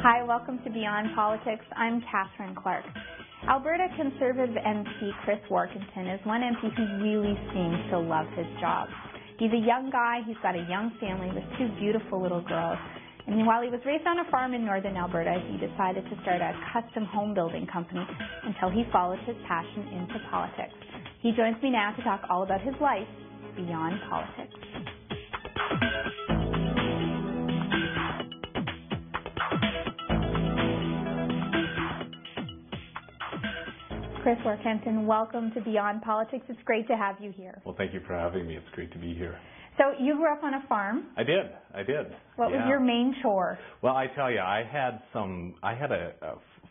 Hi, welcome to Beyond Politics. I'm Catherine Clark. Alberta Conservative MP Chris Warkentin is one MP who really seems to love his job. He's a young guy, he's got a young family with two beautiful little girls. And while he was raised on a farm in northern Alberta, he decided to start a custom home building company until he followed his passion into politics. He joins me now to talk all about his life beyond politics. Chris Warkentin, welcome to Beyond Politics. It's great to have you here. Well, thank you for having me. It's great to be here. So you grew up on a farm? I did. What was your main chore? Well, I tell you, I had 4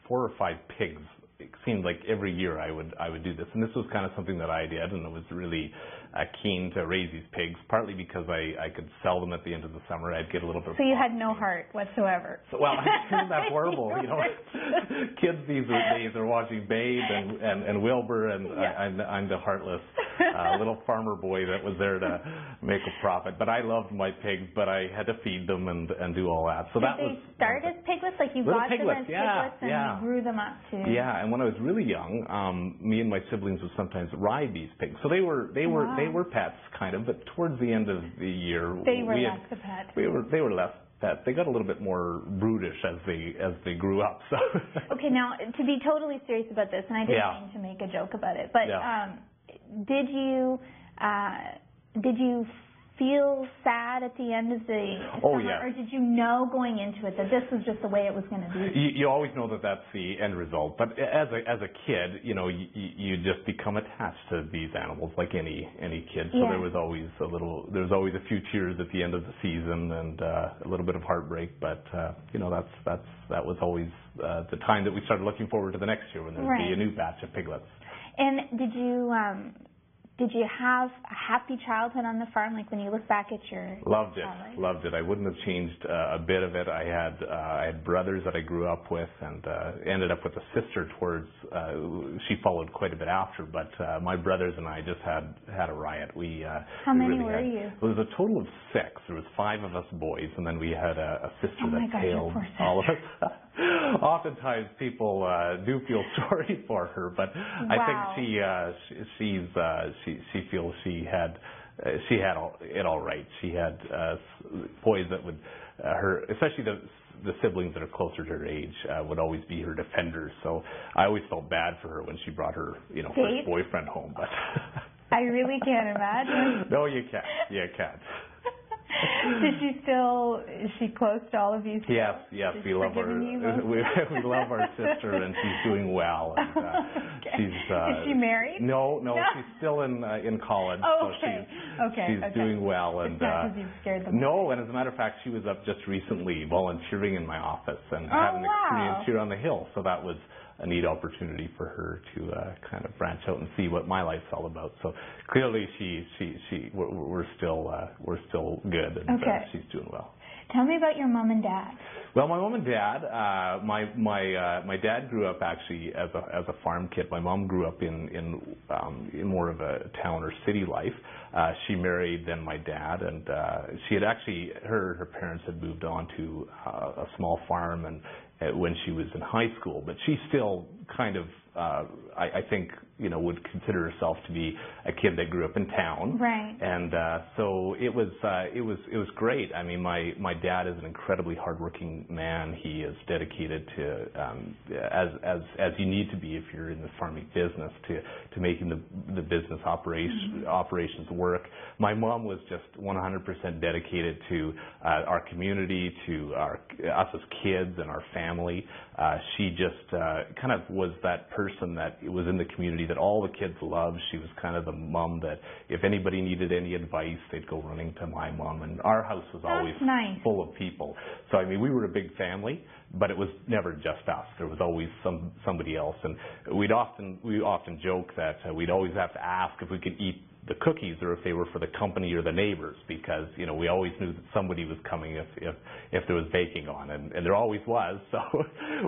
or 5 pigs. It seemed like every year I would do this, and this was kind of something that I did, and I was really keen to raise these pigs, partly because I could sell them at the end of the summer. I'd get a little bit. So you had no heart whatsoever. So, well, isn't that horrible? You know, kids these days are watching Babe and Wilbur, and yeah. I'm the heartless little farmer boy that was there to make a profit. But I loved my pigs, but I had to feed them and do all that. So Did they start as piglets, like you got them as piglets and you grew them up to? Yeah, and when I was really young, me and my siblings would sometimes ride these pigs. So they were pets, kind of, but towards the end of the year, they were less a pet. They were less pets. They got a little bit more brutish as they grew up. So. Okay, now to be totally serious about this, and I didn't mean to make a joke about it, but did you feel sad at the end of the summer, or did you know going into it that this was just the way it was going to be? You always know that that's the end result, but as a kid, you know, you just become attached to these animals like any kid. So there was always a few tears at the end of the season and a little bit of heartbreak, but you know, that was always the time that we started looking forward to the next year when there would be a new batch of piglets. And did you have a happy childhood on the farm? Like when you look back at your Loved it. I wouldn't have changed a bit of it. I had brothers that I grew up with, and ended up with a sister towards. She followed quite a bit after, but my brothers and I just had a riot. How many were you? It was a total of 6. There was 5 of us boys, and then we had a sister that tailed all of us. Oftentimes people do feel sorry for her, but I think she feels she had it all right. She had boys that would especially the siblings that are closer to her age would always be her defenders. So I always felt bad for her when she brought her first boyfriend home. But I really can't imagine. No, you can't. You can't. Is she close to all of you? Yes, we love her. We love our sister, and she's doing well. And, is she married? No, she's still in college. Oh, okay. So she's doing well, and because you've scared them. No, and as a matter of fact, she was up just recently volunteering in my office and had an experience here on the Hill. So that was a neat opportunity for her to kind of branch out and see what my life's all about. So clearly, we're still good, and she's doing well. Tell me about your mom and dad. Well, my mom and dad, my dad grew up actually as a farm kid. My mom grew up in more of a town or city life. She married then my dad, and she had actually her parents had moved on to a small farm and when she was in high school, but she still kind of I think would consider herself to be a kid that grew up in town, right? And so it was great. I mean, my dad is an incredibly hardworking man. He is dedicated to as you need to be if you're in the farming business to making the business operations work. My mom was just 100% dedicated to our community, to us as kids and our family. She just kind of was that person that was in the community that all the kids loved. She was kind of the mom that if anybody needed any advice, they'd go running to my mom. And our house was always full of people. So, I mean, we were a big family, but it was never just us. There was always somebody else. And we often joke that we'd always have to ask if we could eat the cookies or if they were for the company or the neighbors, because we always knew that somebody was coming if there was baking on, and there always was. So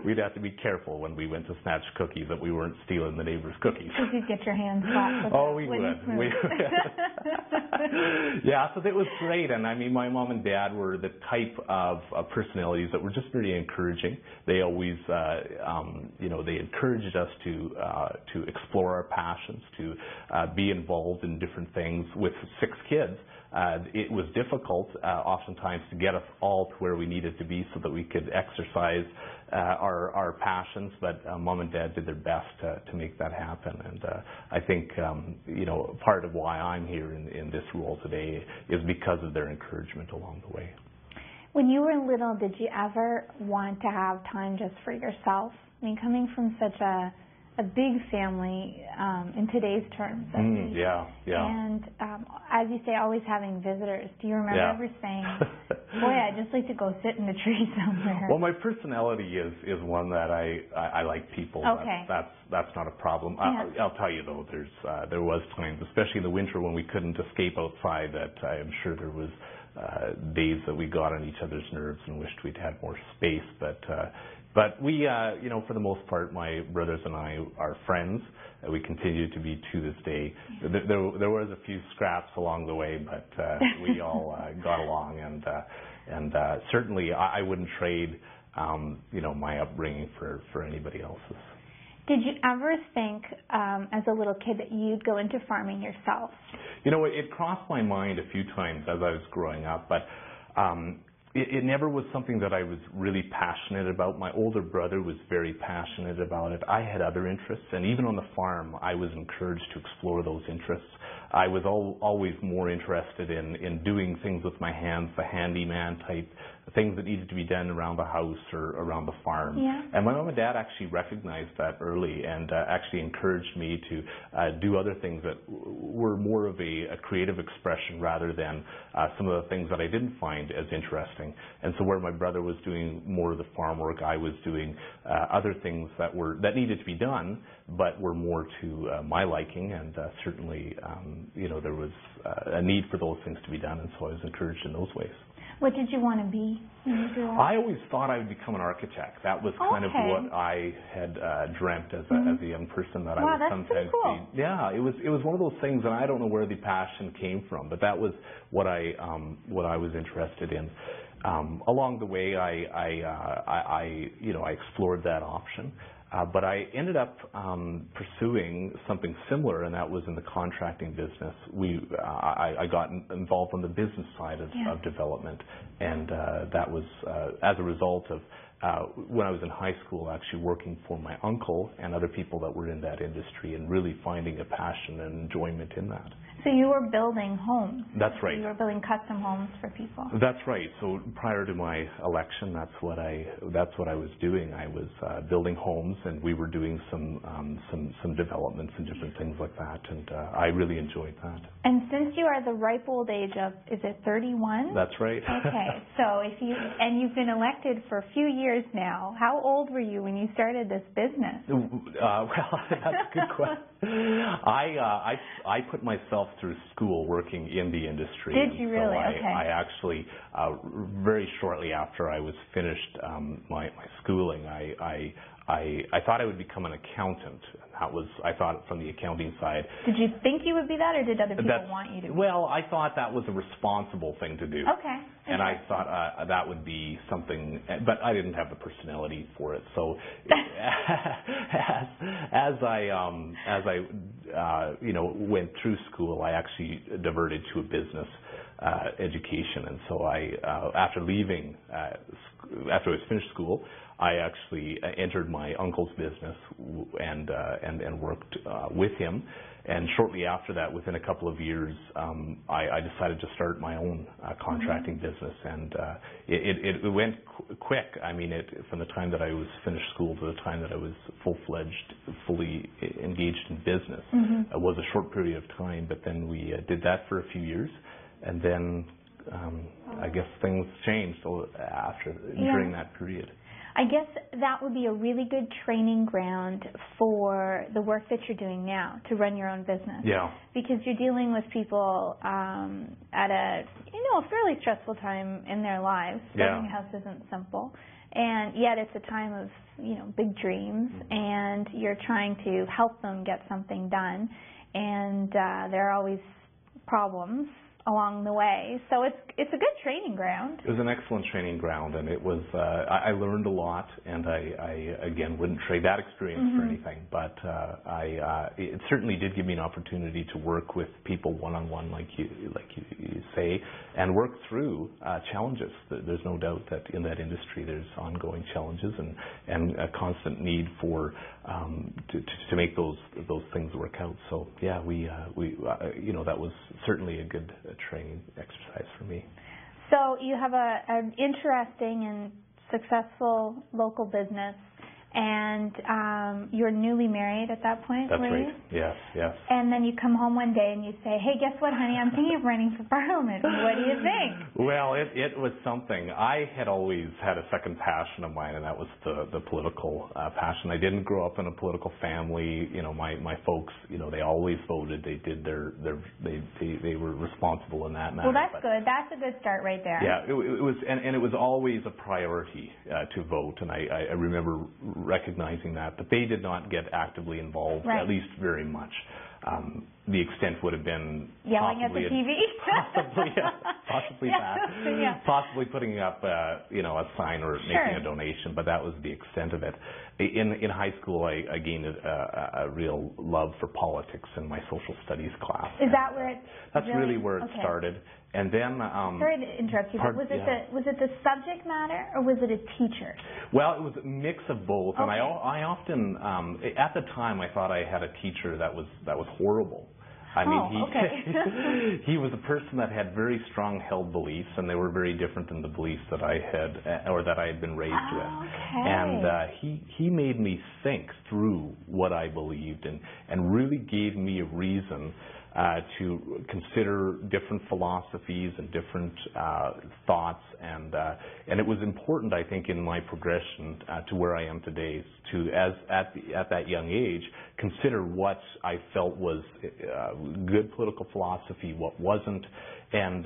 we'd have to be careful when we went to snatch cookies that we weren't stealing the neighbors' cookies. You could get your hands slapped. Oh, we would. Yeah, so that was great. And I mean, my mom and dad were the type of personalities that were just very encouraging. They always, they encouraged us to explore our passions, to be involved in different things. With 6 kids, it was difficult oftentimes to get us all to where we needed to be so that we could exercise our passions, but Mom and Dad did their best to make that happen. And I think, part of why I'm here in this role today is because of their encouragement along the way. When you were little, did you ever want to have time just for yourself? I mean, coming from such a big family in today's terms. Yeah. And as you say, always having visitors. Do you remember ever saying, boy, I'd just like to go sit in the tree somewhere? Well, my personality is one that I like people. Okay. That's not a problem. Yeah. I'll tell you, though, there was times, especially in the winter when we couldn't escape outside, that I'm sure there was days that we got on each other's nerves and wished we'd had more space. But we, for the most part, my brothers and I are friends. We continue to be to this day. There was a few scraps along the way, but we all got along. And certainly, I wouldn't trade, my upbringing for anybody else's. Did you ever think, as a little kid, that you'd go into farming yourself? It crossed my mind a few times as I was growing up, but it never was something that I was really passionate about. My older brother was very passionate about it. I had other interests, and even on the farm, I was encouraged to explore those interests. I was always more interested in doing things with my hands, the handyman type, things that needed to be done around the house or around the farm. Yeah. And my mom and dad actually recognized that early and actually encouraged me to do other things that were more of a creative expression rather than some of the things that I didn't find as interesting. And so where my brother was doing more of the farm work, I was doing other things that needed to be done, but were more to my liking, and certainly there was a need for those things to be done, and so I was encouraged in those ways. What did you want to be when you grew up? I always thought I would become an architect. That was kind of what I had dreamt as a young person, that I would sometimes be. Yeah, it was one of those things, and I don't know where the passion came from, but that was what I was interested in. Along the way, I explored that option. But I ended up pursuing something similar, and that was in the contracting business. I got involved on the business side of development, and that was as a result of when I was in high school, actually working for my uncle and other people that were in that industry, and really finding a passion and enjoyment in that. So you were building homes. That's right. You were building custom homes for people. That's right. So prior to my election, that's what I was doing. I was building homes, and we were doing some developments and different things like that, and I really enjoyed that. And since you are the ripe old age of, is it 31? That's right. Okay. So you've been elected for a few years now. How old were you when you started this business? Well, that's a good question. I put myself through school working in the industry. Did you really? So Okay. I actually, very shortly after I was finished my schooling, I thought I would become an accountant. That was, I thought, from the accounting side. Did you think you would be that, or did other people want you to be? Well, I thought that was a responsible thing to do. Okay. And I thought that would be something, but I didn't have the personality for it. So as I went through school, I actually diverted to a business education. And so after I was finished school, I actually entered my uncle's business and worked with him. And shortly after that, within a couple of years, I decided to start my own contracting business. And it went quick. I mean, from the time that I was finished school to the time that I was full-fledged, fully engaged in business, it was a short period of time. But then we did that for a few years. And then I guess things changed during that period. I guess that would be a really good training ground for the work that you're doing now to run your own business. Yeah. Because you're dealing with people at a fairly stressful time in their lives. Starting a house isn't simple, and yet it's a time of big dreams, and you're trying to help them get something done, and there are always problems along the way. So it's a good training ground. It was an excellent training ground, and it was I learned a lot, and I again wouldn't trade that experience for anything. But it certainly did give me an opportunity to work with people one-on-one, like you say, and work through challenges. There's no doubt that in that industry there's ongoing challenges and a constant need for to make those things work out. So yeah, we that was certainly a good training exercise for me. So you have an interesting and successful local business, and you're newly married at that point, That's were right. you? Yes. And then you come home one day and you say, hey, guess what, honey? I'm thinking of running for Parliament. What do you think? Well, it was something. I had always had a second passion of mine, and that was the political passion. I didn't grow up in a political family. My folks, they always voted. They did they were responsible in that matter. Well, that's good. That's a good start right there. Yeah, it was, and it was always a priority to vote, and I remember recognizing that, but they did not get actively involved, right. At least very much. The extent would have been yelling at the TV, possibly that, possibly putting up a sign or making a donation, but that was the extent of it. In high school, I gained a real love for politics in my social studies class. Is that where it? That's really where it started. And then, sorry to interrupt you, but was it the subject matter or was it a teacher? Well, it was a mix of both, and I often, at the time, I thought I had a teacher that was horrible. I mean, he was a person that had very strong held beliefs, and they were very different than the beliefs that I had been raised with. Okay. And he made me think through what I believed, and really gave me a reason to consider different philosophies and different thoughts, and it was important, I think, in my progression to where I am today, to at that young age consider what I felt was good political philosophy, what wasn't, and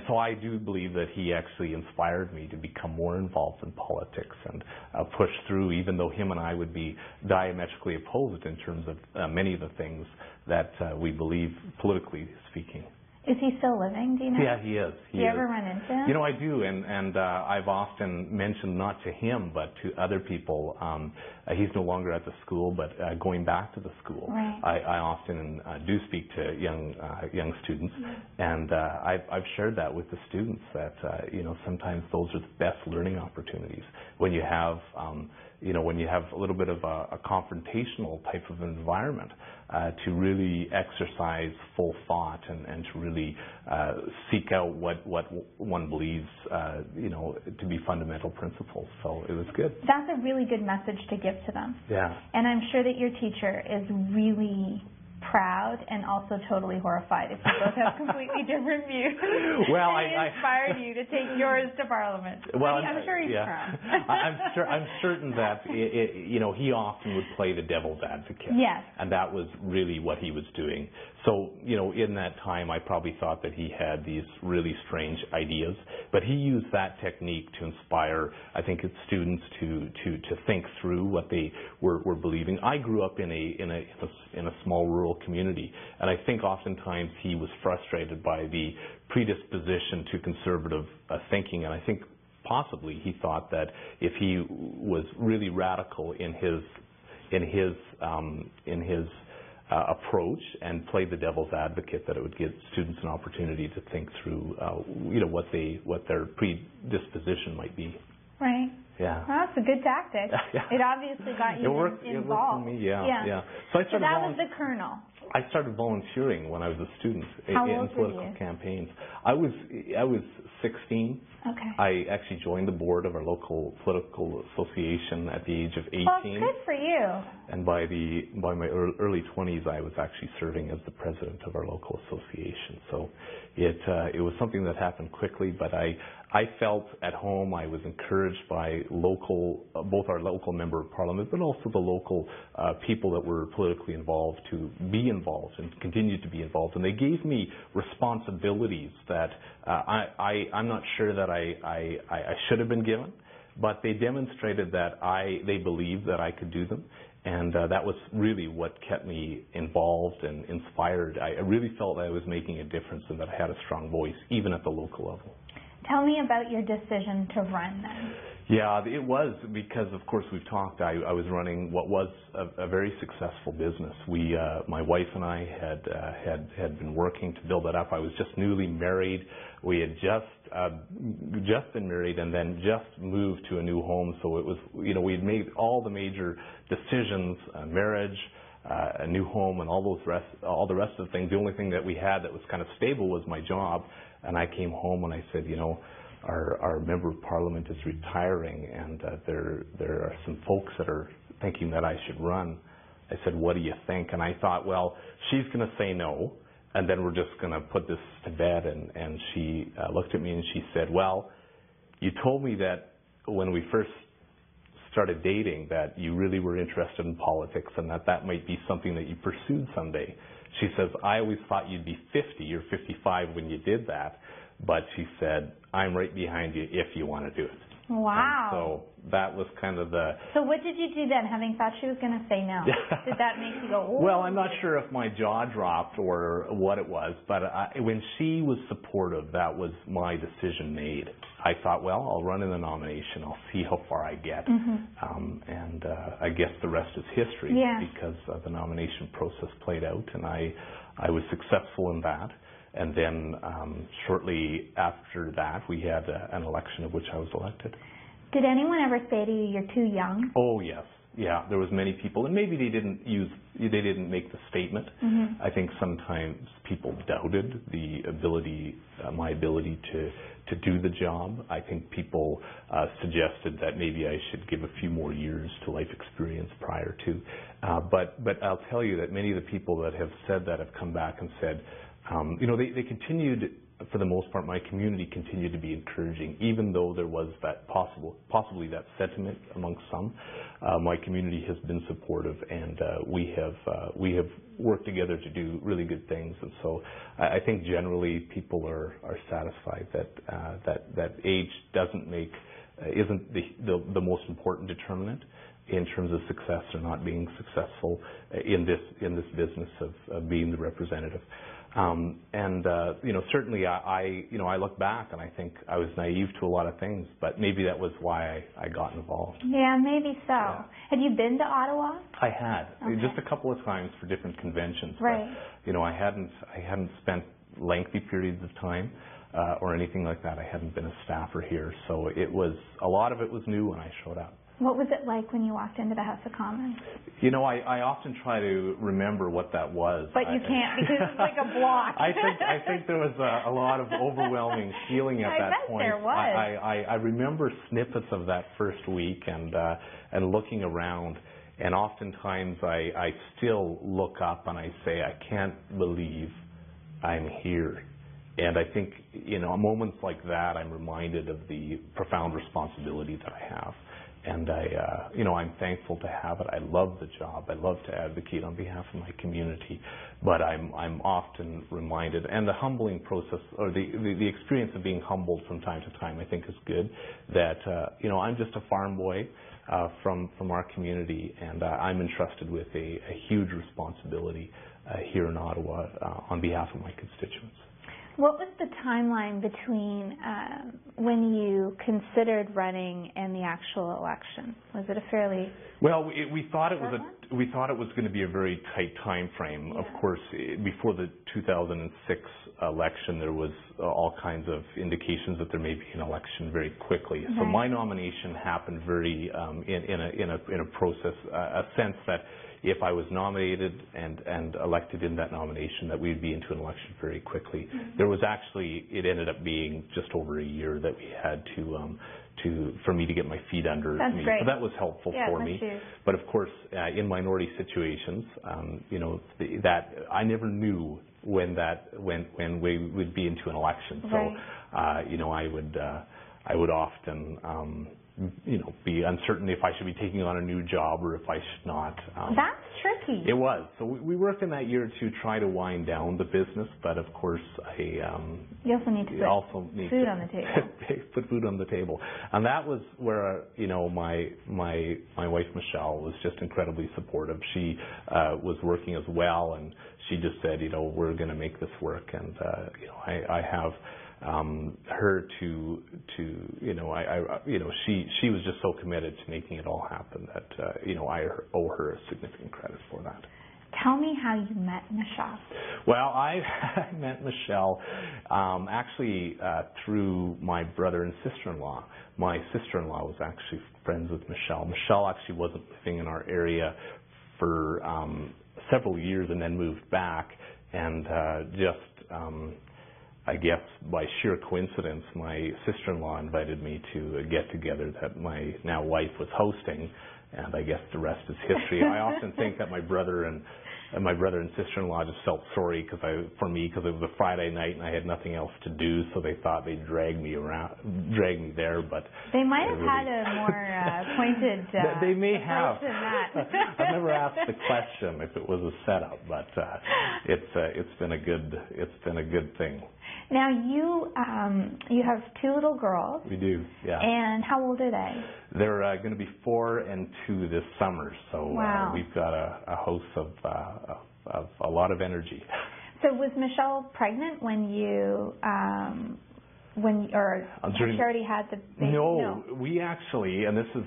so I do believe that he actually inspired me to become more involved in politics and push through, even though him and I would be diametrically opposed in terms of many of the things that we believe, politically speaking. Is he still living? Do you know? Yeah, he is. Do you ever run into him? I do, and I've often mentioned, not to him, but to other people, he's no longer at the school, but going back to the school. Right. I often do speak to young students, and I've shared that with the students that, sometimes those are the best learning opportunities when you have when you have a little bit of a confrontational type of environment, to really exercise full thought and to really seek out what one believes, to be fundamental principles. So it was good. That's a really good message to give to them. Yeah. And I'm sure that your teacher is really proud and also totally horrified if you both have completely different views. Well, he inspired you to take yours to Parliament. Well, I'm sure he's proud. I'm certain that he often would play the devil's advocate. Yes. And that was really what he was doing. So, in that time, I probably thought that he had these really strange ideas, but he used that technique to inspire, I think, its students to think through what they were believing. I grew up in a small rural community, and I think oftentimes he was frustrated by the predisposition to conservative thinking, and I think possibly he thought that if he was really radical in his approach and played the devil's advocate, that it would give students an opportunity to think through what their predisposition might be. Right. Yeah. Well, that's a good tactic. Yeah. It obviously got you involved. It worked for me, yeah. So that was the kernel. I started volunteering when I was a student How in old political were you? campaigns. I was 16, Okay. I actually joined the board of our local political association at the age of 18. Well, good for you. And by my early 20s, I was actually serving as the president of our local association. So it was something that happened quickly, but I felt at home. I was encouraged by both our local member of parliament, but also the local people that were politically involved to be involved and continue to be involved. And they gave me responsibilities that I'm not sure that I should have been given, but they demonstrated that they believed that I could do them. And that was really what kept me involved and inspired. I really felt that I was making a difference and that I had a strong voice, even at the local level. Tell me about your decision to run then. Yeah, it was because, of course, we've talked. I was running what was a very successful business. My wife and I had been working to build that up. I was just newly married. We had just been married and then just moved to a new home. So it was, we had made all the major decisions, marriage, a new home, and all the rest of the things. The only thing that we had that was kind of stable was my job. And I came home and I said, our member of parliament is retiring, and there are some folks that are thinking that I should run. I said, what do you think? And I thought, well, she's going to say no, and then we're just going to put this to bed. And she looked at me and she said, well, you told me that when we first started dating that you really were interested in politics and that might be something that you pursued someday. She says, I always thought you'd be 50 or 55 when you did that, but she said, I'm right behind you if you want to do it. Wow. And so that was kind of the... So what did you do then, having thought she was going to say no? Did that make you go, oh? Well, I'm not sure if my jaw dropped or what it was, but when she was supportive, that was my decision made. I thought, well, I'll run in the nomination. I'll see how far I get. And I guess the rest is history because the nomination process played out, and I was successful in that. And then shortly after that, we had an election of which I was elected. Did anyone ever say to you, you're too young? Oh, yes. Yeah, there was many people, and maybe they didn't make the statement. I think sometimes people doubted my ability to do the job. I think people suggested that maybe I should give a few more years to life experience prior to. But I'll tell you that many of the people that have said that have come back and said, they continued, for the most part, my community continued to be encouraging, even though there was that possibly that sentiment amongst some. My community has been supportive, and we have worked together to do really good things. And so I think generally people are satisfied that age isn't the most important determinant in terms of success or not being successful in this business of being the representative. Certainly I look back and I think I was naive to a lot of things, but maybe that was why I got involved. Yeah, maybe so. Yeah. Have you been to Ottawa? I had. Okay. Just a couple of times for different conventions. Right. But, I hadn't spent lengthy periods of time or anything like that. I hadn't been a staffer here, so a lot of it was new when I showed up. What was it like when you walked into the House of Commons? I often try to remember what that was. But you can't because it's like a block. I think there was a lot of overwhelming feeling at that point. I bet there was. I remember snippets of that first week and looking around, and oftentimes I still look up and I say, I can't believe I'm here. And I think, moments like that, I'm reminded of the profound responsibility that I have. And I'm thankful to have it. I love the job. I love to advocate on behalf of my community. But I'm often reminded, and the humbling process, or the experience of being humbled from time to time, I think is good. That I'm just a farm boy from our community, and I'm entrusted with a huge responsibility here in Ottawa on behalf of my constituents. What was the timeline between when you considered running and the actual election? Was it a fairly... Well, we thought it was we thought it was going to be a very tight time frame. Of course, before the 2006 election, there was all kinds of indications that there may be an election very quickly. So my nomination happened very in a process, a sense that if I was nominated and elected in that nomination, that we'd be into an election very quickly. There was actually, it ended up being just over a year that we had for me to get my feet under me. Great. So that was helpful for me. But of course, in minority situations, that I never knew when we would be into an election. So, I would often, be uncertain if I should be taking on a new job or if I should not. That's tricky. It was. So we worked in that year to try to wind down the business, but of course, you also need to put food on the table. Put food on the table, and that was where my wife Michelle was just incredibly supportive. She was working as well, and she just said, we're going to make this work, and I have. Her to she was just so committed to making it all happen that I owe her a significant credit for that. Tell me how you met Michelle. Well, I met Michelle actually through my brother and sister-in-law. My sister-in-law was actually friends with Michelle. Michelle actually wasn't living in our area for several years and then moved back, and I guess by sheer coincidence, my sister-in-law invited me to a get-together that my now wife was hosting, and I guess the rest is history. I often think that my brother and sister-in-law just felt sorry for me because it was a Friday night and I had nothing else to do, so they thought they'd drag me there. But they might have had a more pointed they may have. Than that. I've never asked the question if it was a setup, but it's been a good thing. Now you have two little girls. We do, yeah. And how old are they? They're going to be 4 and 2 this summer, so we've got a host of a lot of energy. So was Michelle pregnant when you she already had the baby? No, we actually, and this is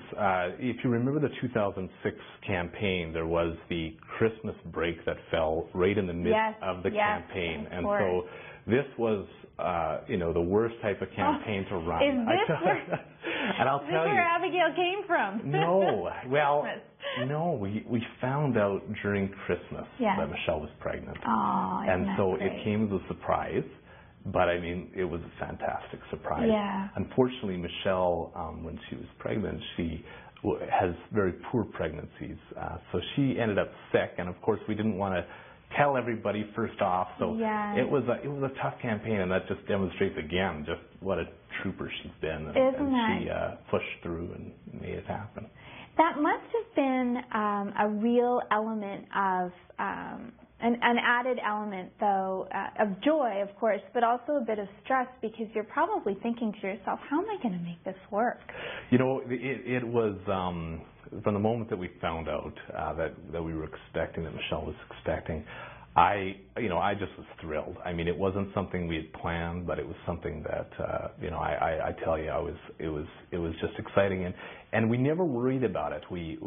if you remember the 2006 campaign, there was the Christmas break that fell right in the midst of the campaign, and so. This was, the worst type of campaign to run. Is this and I'll tell you, where Abigail came from? No, well, no, we found out during Christmas that Michelle was pregnant, and so it came as a surprise. But I mean, it was a fantastic surprise. Yeah. Unfortunately, Michelle, when she was pregnant, she has very poor pregnancies, so she ended up sick, and of course, we didn't want to tell everybody first off, so it was a tough campaign, and that just demonstrates again just what a trooper she's been, and she pushed through and made it happen. That must have been a real element of an added element, though, of joy, of course, but also a bit of stress, because you're probably thinking to yourself, how am I going to make this work? It was from the moment that we found out that we were expecting, that Michelle was expecting, I just was thrilled. I mean, it wasn't something we had planned, but it was something that I tell you, it was just exciting, and we never worried about it. We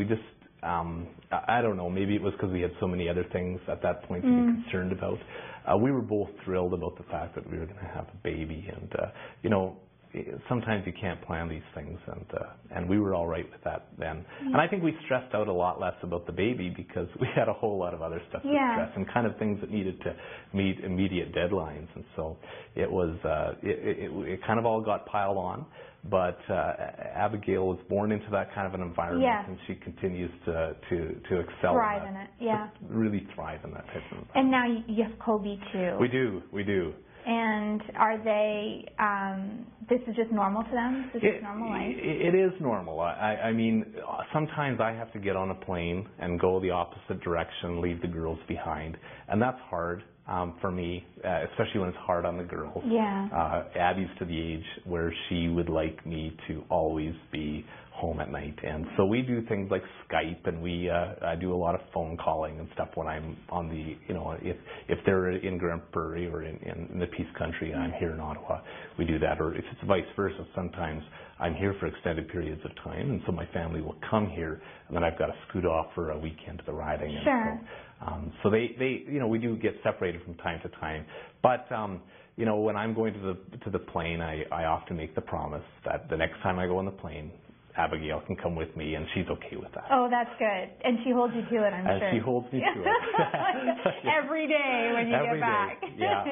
just I don't know, maybe it was because we had so many other things at that point to be concerned about. We were both thrilled about the fact that we were going to have a baby, and sometimes you can't plan these things, and we were all right with that then. And I think we stressed out a lot less about the baby because we had a whole lot of other stuff to stress, and kind of things that needed to meet immediate deadlines, and so it was it kind of all got piled on. But Abigail was born into that kind of an environment, and she continues to excel. Thrive in it, really thrive in that type of environment. And now you have Cobi too. We do. And are they, this is just normal to them? This is normal life? It is normal. I mean, sometimes I have to get on a plane and go the opposite direction, leave the girls behind. And that's hard. for me, especially when it's hard on the girls. Yeah. Abby's to the age where she would like me to always be home at night, and so we do things like Skype, and I do a lot of phone calling and stuff when I'm on the, if they're in Grand Prairie or in the Peace Country and I'm here in Ottawa, we do that. Or if it's vice versa, sometimes I'm here for extended periods of time, and so my family will come here, and then I've got to scoot off for a weekend to the riding. Sure. And so they we do get separated from time to time, but when I'm going to the plane, I often make the promise that the next time I go on the plane, Abigail can come with me, and she's okay with that. Oh, that's good. And she holds you to it, I'm sure. And she holds me to it. Every day when you get back. Yeah.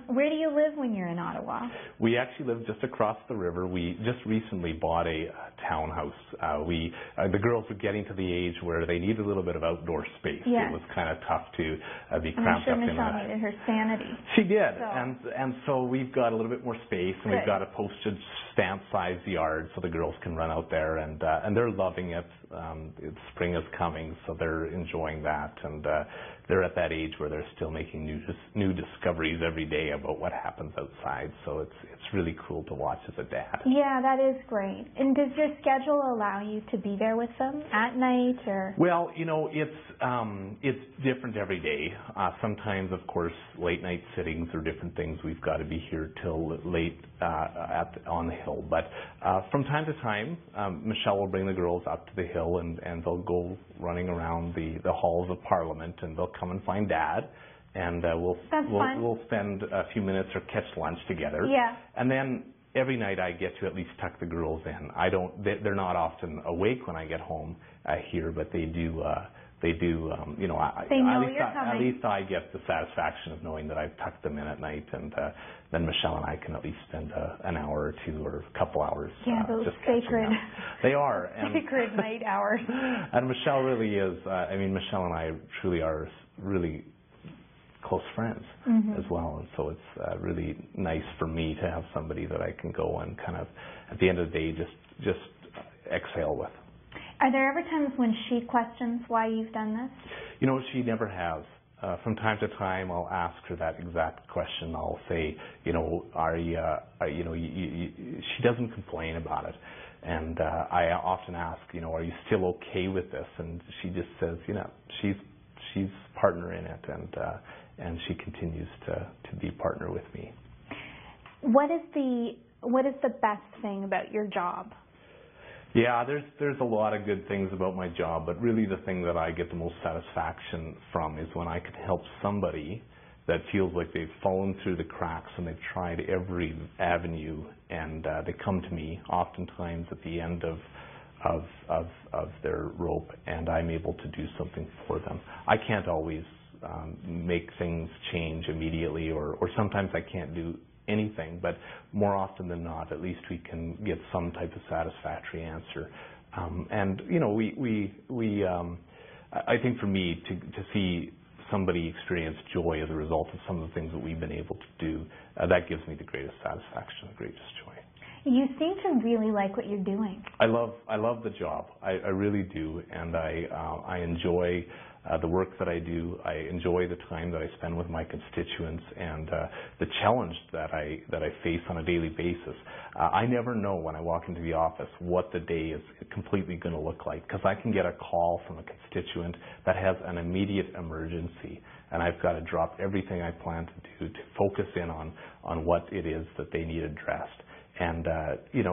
Where do you live when you're in Ottawa? We actually live just across the river. We just recently bought a townhouse. The girls were getting to the age where they need a little bit of outdoor space. Yes. It was kind of tough to be cramped up in I'm sure Michelle needed her sanity. She did. And so we've got a little bit more space, and we've got a postage stamp size yard so the girls can run out there, and they're loving it. Spring is coming, so they're enjoying that, and they're at that age where they're still making new discoveries every day about what happens outside. So it's really cool to watch as a dad. Yeah, that is great. And does your schedule allow you to be there with them at night, or? Well, it's different every day. Sometimes, of course, late night sittings or different things. We've got to be here till late on the hill. But from time to time, Michelle will bring the girls up to the hill, and they'll go running around the halls of Parliament, and they'll come and find Dad, and we'll spend a few minutes or catch lunch together. Yeah. And then every night I get to at least tuck the girls in. They're not often awake when I get home here, but they do. They know at least I get the satisfaction of knowing that I've tucked them in at night, and then Michelle and I can at least spend an hour or two or a couple hours those just sacred. They are. And sacred night hours. And Michelle really is. Michelle and I truly are really close friends as well, and so it's really nice for me to have somebody that I can go and kind of at the end of the day just exhale with. Are there ever times when she questions why you've done this? She never has. From time to time, I'll ask her that exact question. I'll say, are you, she doesn't complain about it. And I often ask, are you still okay with this? And she just says, she's partner in it, and she continues to be partner with me. What is the best thing about your job? Yeah, there's a lot of good things about my job, but really the thing that I get the most satisfaction from is when I can help somebody that feels like they've fallen through the cracks and they've tried every avenue, and they come to me oftentimes at the end of their rope, and I'm able to do something for them. I can't always make things change immediately, or sometimes I can't do anything, but more often than not, at least we can get some type of satisfactory answer. I think for me to see somebody experience joy as a result of some of the things that we've been able to do, that gives me the greatest satisfaction, the greatest joy. You seem to really like what you're doing. I love the job. I really do, and I enjoy the work that I do. I enjoy the time that I spend with my constituents, and the challenge that I face on a daily basis. I never know when I walk into the office what the day is completely going to look like, because I can get a call from a constituent that has an immediate emergency, and I've got to drop everything I plan to do to focus in on what it is that they need addressed. And,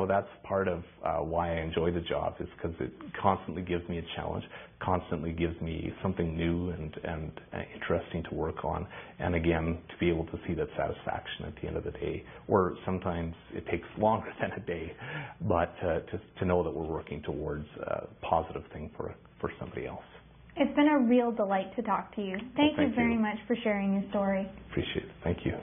that's part of why I enjoy the job, is because it constantly gives me a challenge, constantly gives me something new and interesting to work on. And again, to be able to see that satisfaction at the end of the day, or sometimes it takes longer than a day, but to know that we're working towards a positive thing for somebody else. It's been a real delight to talk to you. Thank you very much for sharing your story. Appreciate it. Thank you.